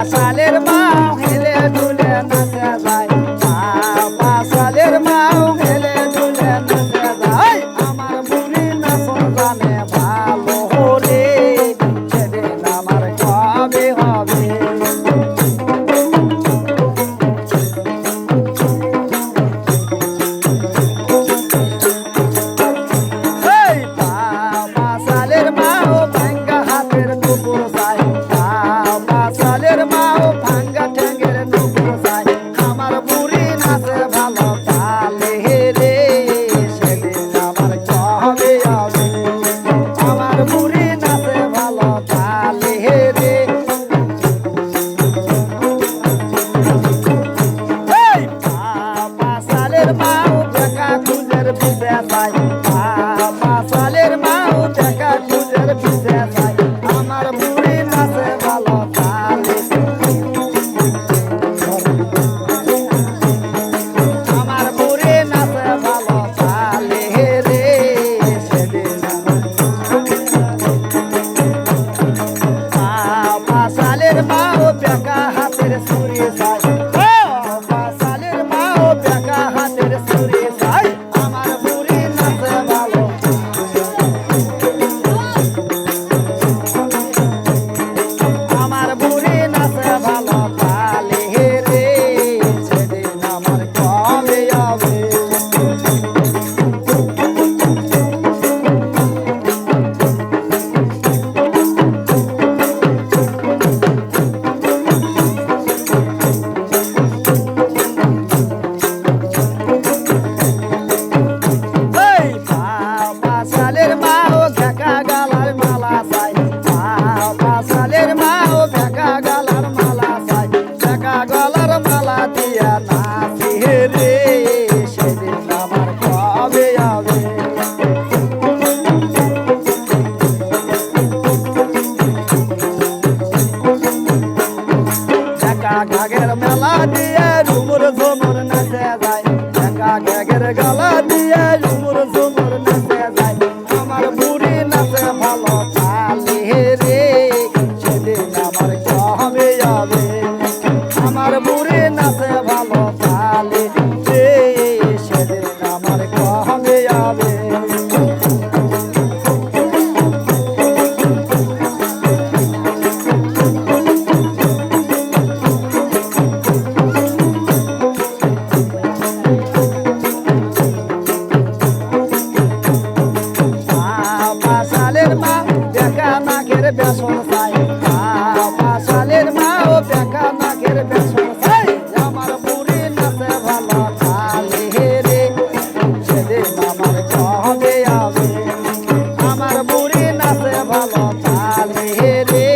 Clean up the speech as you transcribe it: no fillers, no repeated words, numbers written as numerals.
সালের মাও হেলে দুলে নাচে যায়, সালের মাও হেলে দুলে নাচে যায়। আমার বুড়ি নাচন জানে ভালো রে, সেদিন আমার কবে হবে। সালের মাও ভাঙ্গা হাতের দুপুর চাই, সালের মাও ভাঙ্গা ঠেঙ্গের দুপুর চাই। আমার বুড়ি নাচে ভালো তালে রে, সেদিন আমার কবে হবে। আমার বুড়ি নাচে ভালো তালে রে। সালের মাও বেকা খুঁজের পিছে চাই, সালের মাও বেকা খুঁজের পিছে চাই। আমার বুড়ি নাচে ভালো তালে, আমার বুড়ি নাচে ভালো তালে রে, সেদিন সালের মাও বেকা হাতের ছুরি চাই, সালের মাও বেকা হাতের ছুরি চাই। আমার বুড়ি নাচে ভালো, আমার বুড়ি নাচে ভালো তালে রে, সেদিন আমার কবে হবে। সালের মাও বেকা গালার মালা চাই, সালের মাও বেকা গালার মালা চাই। বেকা গলার মালা দিয়া নাচি রে, সেদিন আমার কবে হবে। বেকা ঘাগের মেলা দিয়ে ঝুমুর ঝুমুর নাচে যায়, বেকা ঘাগের গলা দিয়ে ঝুমুর ঝুমুর নাচে যায়। আমার বুড়ি নাচে ভালো তালে রে, সেদিন আমার কবে হবে। আমার বুড়ি নাচে ভালো তালে রে, সেদিন আমার কবে হবে। সালের মা বেকা নাকের বেসন চাই, সালের মাও বেকা নাকের বেসন চাই। আমার বুড়ি নাচে ভালো তালে রে, সেদিন আমার কবে হবে। আমার বুড়ি নাচে ভালো তালে রে,